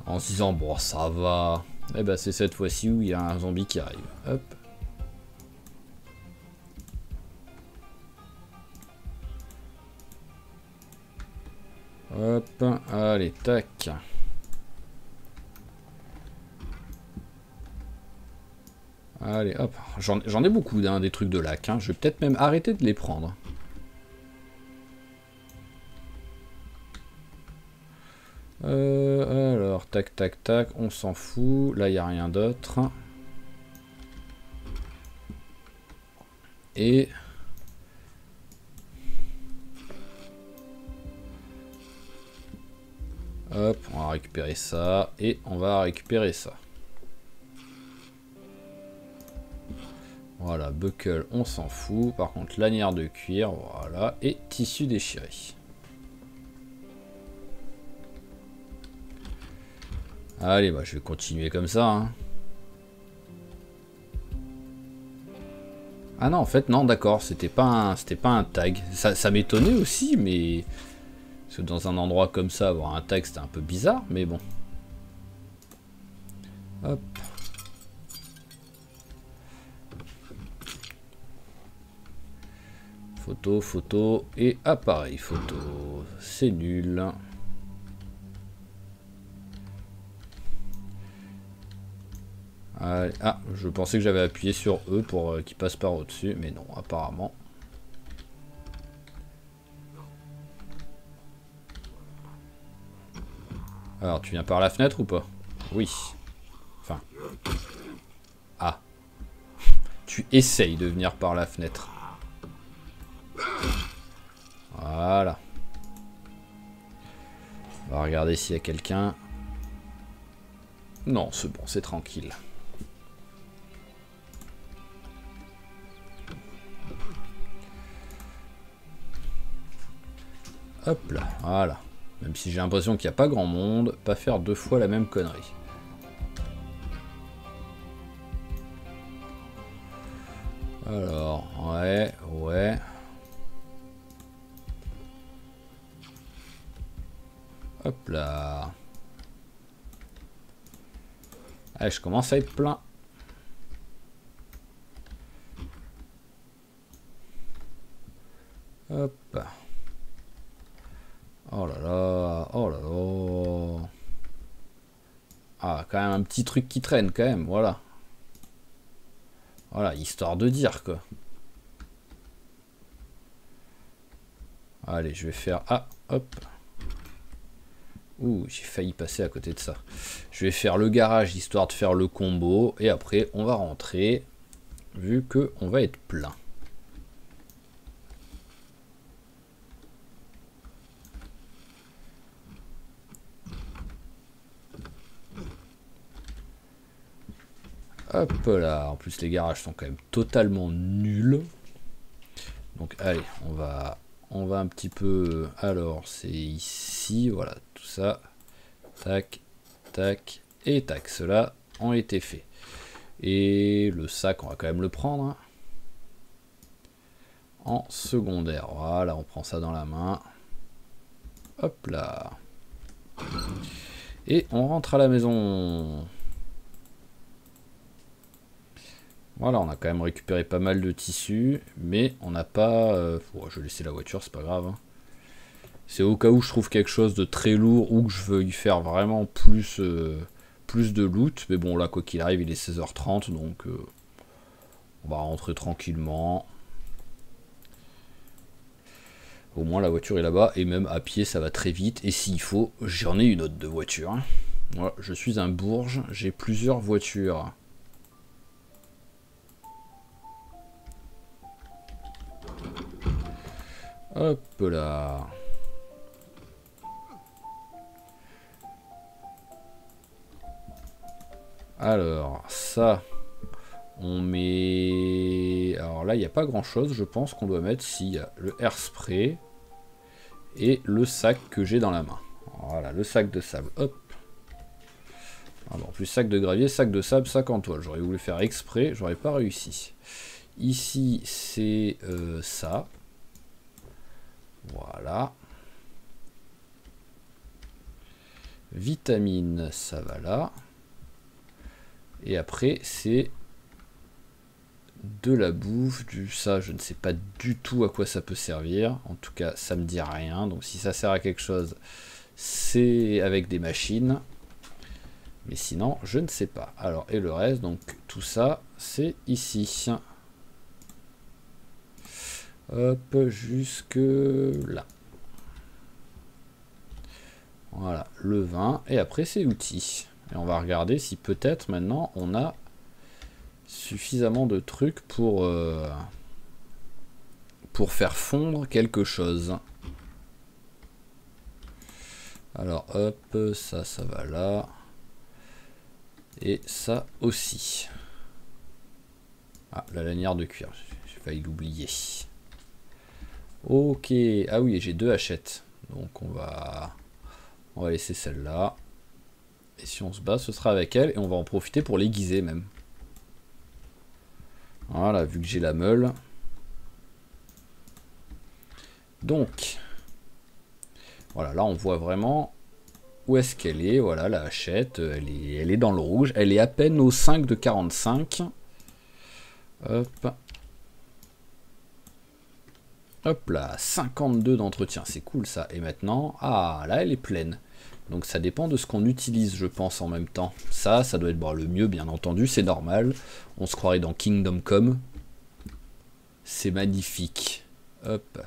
En se disant, bon, ça va. Eh ben, c'est cette fois-ci où il y a un zombie qui arrive. Hop. Hop, allez, tac. Allez, hop. J'en ai beaucoup, hein, des trucs de lac. Hein. Je vais peut-être même arrêter de les prendre. Alors, tac, tac, tac. On s'en fout. Là, il n'y a rien d'autre. Et... hop, on va récupérer ça. Et on va récupérer ça. Voilà, buckle, on s'en fout. Par contre, lanière de cuir, voilà. Et tissu déchiré. Allez, bah, je vais continuer comme ça. Hein. Ah non, en fait, non, d'accord, c'était pas un tag. Ça m'étonnait aussi, mais... parce que dans un endroit comme ça, avoir un tag, c'était un peu bizarre, mais bon. Hop. Photo, photo et appareil photo. C'est nul. Allez. Ah, je pensais que j'avais appuyé sur E pour qu'il passe par au-dessus, mais non, apparemment. Alors, tu viens par la fenêtre ou pas? Oui. Enfin. Ah. Tu essayes de venir par la fenêtre. Voilà. On va regarder s'il y a quelqu'un. Non, c'est bon, c'est tranquille. Hop là, voilà. Même si j'ai l'impression qu'il n'y a pas grand monde, pas faire 2 fois la même connerie. Alors, ouais, ouais. Hop là. Allez, je commence à être plein. Hop. Oh là là, oh là là. Ah, quand même un petit truc qui traîne quand même, voilà. Voilà, histoire de dire quoi. Allez, je vais faire... Ah, hop. Ouh, j'ai failli passer à côté de ça. Je vais faire le garage histoire de faire le combo. Et après, on va rentrer. Vu que on va être plein. Hop là. En plus, les garages sont quand même totalement nuls. Donc, allez, on va un petit peu... Alors, c'est ici. Voilà, tout ça. Tac, tac et tac. Ceux-là ont été faits. Et le sac, on va quand même le prendre. Hein. En secondaire. Voilà, on prend ça dans la main. Hop là. Et on rentre à la maison. Voilà, on a quand même récupéré pas mal de tissus, mais on n'a pas... Oh, je vais laisser la voiture, c'est pas grave. Hein. C'est au cas où je trouve quelque chose de très lourd ou que je veux y faire vraiment plus de loot. Mais bon, là, quoi qu'il arrive, il est 16h30, donc on va rentrer tranquillement. Au moins, la voiture est là-bas, et même à pied, ça va très vite. Et s'il faut, j'en ai une autre de voiture. Hein. Voilà, je suis un bourge, j'ai plusieurs voitures. Hop là. Alors, ça, on met... Alors là, il n'y a pas grand-chose, je pense qu'on doit mettre s'il y a le airspray et le sac que j'ai dans la main. Voilà, le sac de sable, hop. Alors, en plus, sac de gravier, sac de sable, sac en toile. J'aurais voulu faire exprès, j'aurais pas réussi. Ici, c'est ça. Voilà. Vitamine, ça va là. Et après, c'est de la bouffe, ça, je ne sais pas du tout à quoi ça peut servir. En tout cas, ça me dit rien. Donc si ça sert à quelque chose, c'est avec des machines. Mais sinon, je ne sais pas. Alors, et le reste, donc tout ça, c'est ici. Hop, jusque là. Voilà, le vin. Et après, c'est l'outil. Et on va regarder si peut-être maintenant, on a suffisamment de trucs pour faire fondre quelque chose. Alors, hop, ça va là. Et ça aussi. Ah, la lanière de cuir, j'ai failli l'oublier. Ok, ah oui, j'ai 2 hachettes. Donc on va laisser celle-là. Et si on se bat, ce sera avec elle. Et on va en profiter pour l'aiguiser même. Voilà, vu que j'ai la meule. Donc, voilà, là on voit vraiment où est-ce qu'elle est. Voilà, la hachette, elle est dans le rouge. Elle est à peine au 5 de 45. Hop. Hop Hop là, 52 d'entretien, c'est cool ça. Et maintenant, ah là elle est pleine. Donc ça dépend de ce qu'on utilise, je pense, en même temps. Ça doit être bon, le mieux, bien entendu, c'est normal. On se croirait dans Kingdom Come. C'est magnifique. Hop.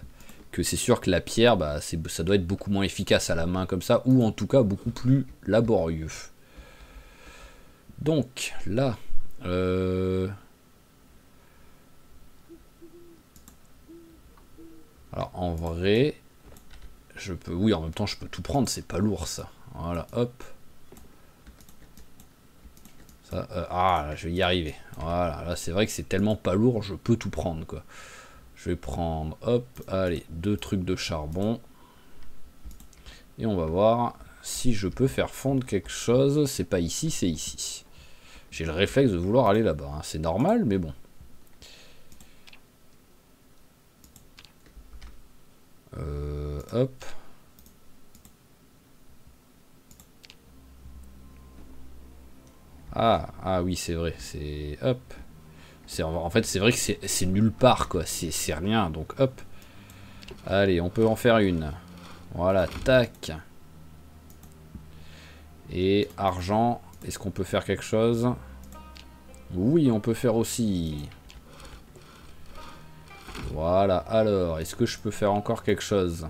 Que c'est sûr que la pierre, bah, ça doit être beaucoup moins efficace à la main comme ça, ou en tout cas beaucoup plus laborieux. Donc là, alors en vrai, je peux, oui, en même temps je peux tout prendre, c'est pas lourd ça. Voilà, hop. Ça, ah, là, je vais y arriver. Voilà, là c'est vrai que c'est tellement pas lourd, je peux tout prendre quoi. Je vais prendre, hop, allez, 2 trucs de charbon. Et on va voir si je peux faire fondre quelque chose. C'est pas ici, c'est ici. J'ai le réflexe de vouloir aller là-bas. Hein. C'est normal, mais bon. Hop. Ah oui, c'est vrai. C'est hop. En fait, c'est vrai que c'est nulle part, quoi. C'est rien. Donc, hop. Allez, on peut en faire une. Voilà, tac. Et argent. Est-ce qu'on peut faire quelque chose? Oui, on peut faire aussi. Voilà, alors, est-ce que je peux faire encore quelque chose?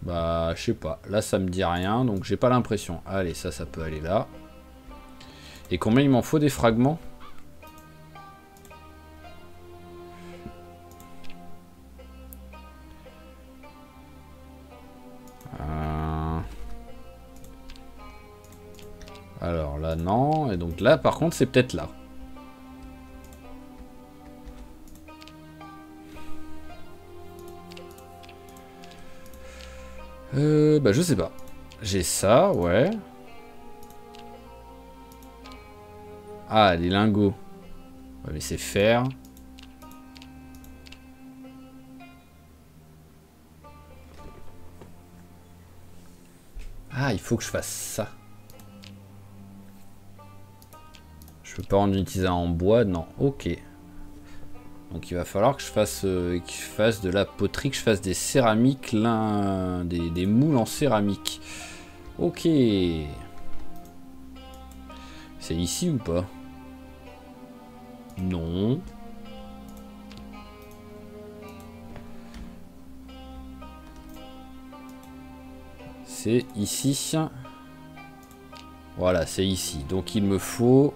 Bah, je sais pas. Là, ça me dit rien, donc j'ai pas l'impression. Allez, ça peut aller là. Et combien il m'en faut des fragments? Alors là, non. Et donc là, par contre, c'est peut-être là. Bah, je sais pas. J'ai ça, ouais. Ah, les lingots. Ouais, mais c'est fer. Ah, il faut que je fasse ça. Je peux pas en utiliser un en bois, non. Ok. Donc il va falloir que je fasse de la poterie, que je fasse des céramiques, des moules en céramique. Ok. C'est ici ou pas? Non. C'est ici. Voilà, c'est ici. Donc il me faut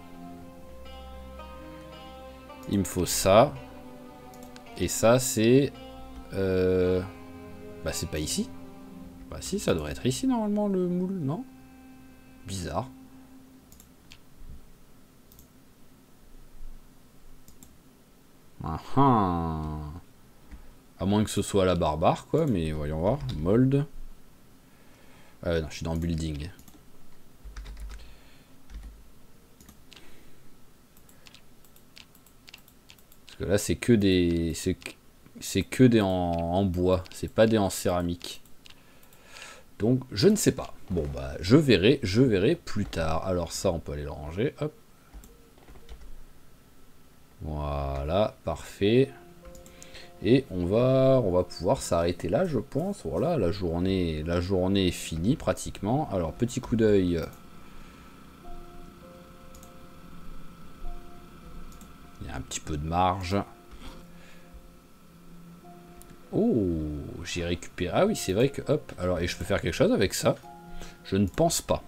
ça. Et ça, c'est... Bah, c'est pas ici. Bah si, ça devrait être ici, normalement, le moule, non? Bizarre. Ah ah. À moins que ce soit la barbare, quoi, mais voyons voir. Mold. Ah non, je suis dans building. Parce que là, c'est que des... C'est que des en bois, c'est pas des en céramique. Donc, je ne sais pas. Bon, bah, je verrai plus tard. Alors ça, on peut aller le ranger, hop. Voilà, parfait. Et on va pouvoir s'arrêter là, je pense. Voilà, la journée est finie pratiquement. Alors, petit coup d'œil. Il y a un petit peu de marge. Oh, j'ai récupéré. Ah oui, c'est vrai que hop. Alors, et je peux faire quelque chose avec ça? Je ne pense pas.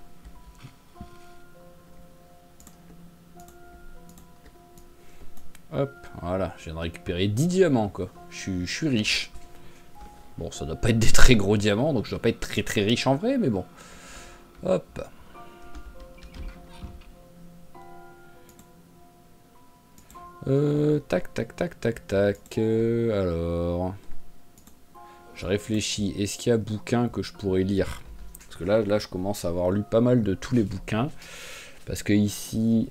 Hop, voilà, je viens de récupérer 10 diamants, quoi. Je suis riche. Bon, ça doit pas être des très gros diamants, donc je dois pas être très très riche en vrai, mais bon. Hop. Tac, tac, tac, tac, tac. Alors... Je réfléchis, est-ce qu'il y a bouquins que je pourrais lire? Parce que là, je commence à avoir lu pas mal de tous les bouquins. Parce que ici...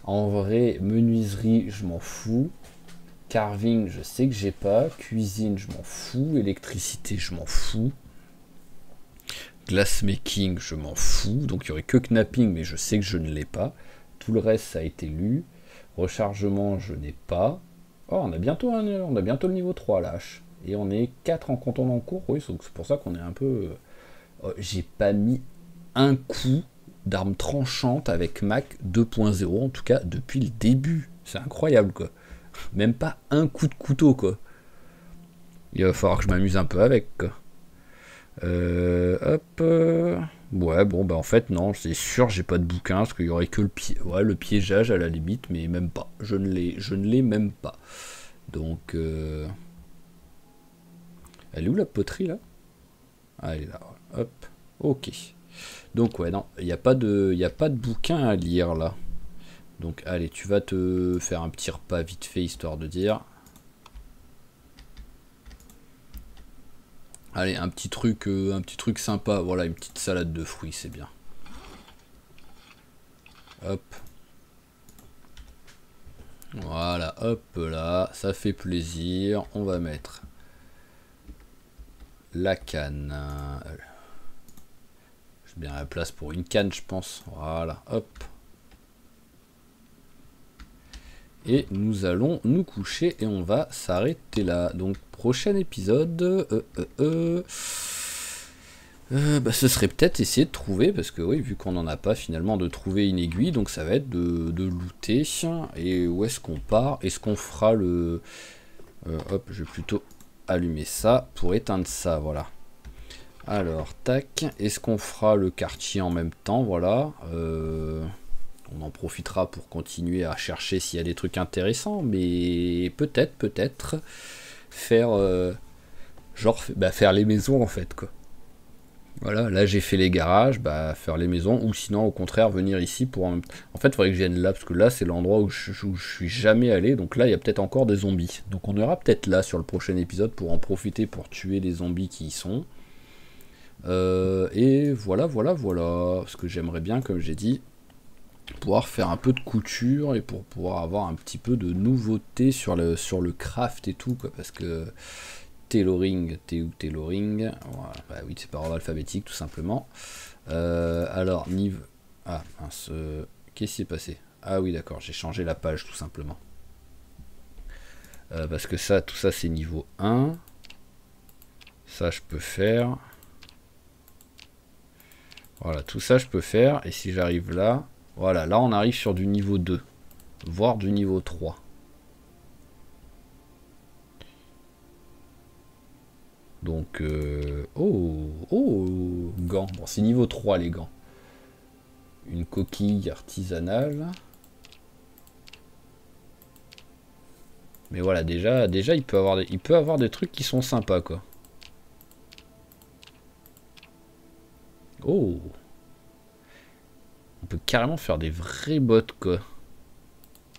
en vrai, menuiserie, je m'en fous. Carving, je sais que j'ai pas. Cuisine, je m'en fous. Électricité, je m'en fous. Glassmaking, je m'en fous. Donc il n'y aurait que knapping, mais je sais que je ne l'ai pas. Tout le reste, ça a été lu. Rechargement, je n'ai pas. Oh, on a bientôt le niveau 3, là. Et on est 4 en comptant en cours. Oui, c'est pour ça qu'on est un peu... Oh, j'ai pas mis un coup d'arme tranchante avec Mac 2.0, en tout cas, depuis le début. C'est incroyable, quoi. Même pas un coup de couteau, quoi. Il va falloir que je m'amuse un peu avec, quoi. Ouais, bon, bah en fait, non, c'est sûr, j'ai pas de bouquin, parce qu'il y aurait que le piégeage à la limite, mais même pas. Je ne l'ai même pas. Donc, elle est où la poterie, là? Ah, elle est là, hop, ok. Donc, ouais, non, il n'y a pas de bouquin à lire, là. Donc, allez, tu vas te faire un petit repas vite fait, histoire de dire. Allez, un petit truc sympa, voilà, une petite salade de fruits, c'est bien. Hop. Voilà, hop là, ça fait plaisir. On va mettre la canne. J'ai bien la place pour une canne, je pense. Voilà, hop. Et nous allons nous coucher et on va s'arrêter là. Donc, prochain épisode... bah, ce serait peut-être essayer de trouver, parce que oui, vu qu'on n'en a pas finalement, de trouver une aiguille, donc ça va être de looter. Et où est-ce qu'on part? Est-ce qu'on fera le... hop, je vais plutôt allumer ça pour éteindre ça, voilà. Alors, tac, est-ce qu'on fera le quartier en même temps? Voilà. On en profitera pour continuer à chercher s'il y a des trucs intéressants, mais peut-être faire genre faire les maisons en fait, quoi. Voilà, là j'ai fait les garages, bah faire les maisons, ou sinon au contraire venir ici pour... En fait il faudrait que je vienne là, parce que là c'est l'endroit où je suis jamais allé, donc là il y a peut-être encore des zombies. Donc on ira peut-être là sur le prochain épisode pour en profiter pour tuer les zombies qui y sont. Et voilà, parce que j'aimerais bien, comme j'ai dit, pouvoir faire un peu de couture et pour pouvoir avoir un petit peu de nouveauté sur le craft et tout, quoi, parce que... Tailoring, t'es où tailoring? Voilà. Bah oui, c'est par ordre alphabétique tout simplement. Alors, niveau... Ah, mince, qu'est-ce qui s'est passé? Ah oui, d'accord, j'ai changé la page tout simplement. Parce que ça, tout ça c'est niveau 1. Ça je peux faire. Voilà, tout ça je peux faire. Et si j'arrive là, voilà, là on arrive sur du niveau 2. Voire du niveau 3. Donc, gants. Bon, c'est niveau 3 les gants. Une coquille artisanale. Mais voilà, déjà il peut avoir des trucs qui sont sympas, quoi. Oh. On peut carrément faire des vraies bottes, quoi.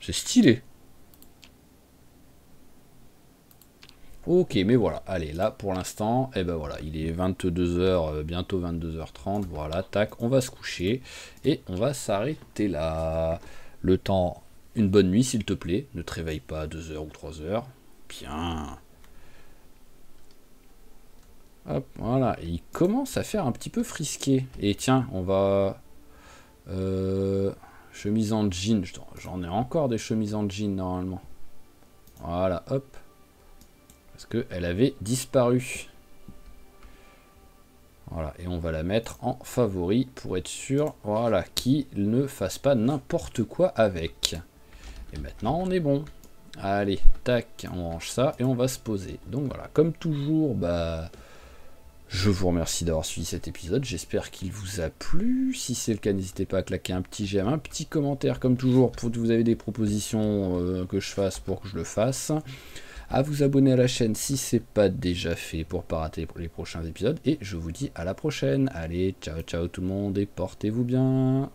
C'est stylé. Ok, mais voilà, allez, là pour l'instant, et ben voilà, il est 22h, bientôt 22h30, voilà, tac, on va se coucher et on va s'arrêter là. Le temps, une bonne nuit s'il te plaît, ne te réveille pas à 2h ou 3h, bien. Hop, voilà, et il commence à faire un petit peu frisqué. Et tiens, on va... chemise en jean, j'en ai encore des chemises en jean normalement. Voilà, hop. Parce qu'elle avait disparu. Voilà, et on va la mettre en favori pour être sûr, voilà, qu'il ne fasse pas n'importe quoi avec. Et maintenant, on est bon. Allez, tac, on range ça et on va se poser. Donc voilà, comme toujours, bah, je vous remercie d'avoir suivi cet épisode. J'espère qu'il vous a plu. Si c'est le cas, n'hésitez pas à claquer un petit j'aime, un petit commentaire, comme toujours, pour que vous avez des propositions que je fasse pour que je le fasse. À vous abonner à la chaîne si c'est pas déjà fait pour pas rater les prochains épisodes. Et je vous dis à la prochaine. Allez, ciao ciao tout le monde et portez-vous bien.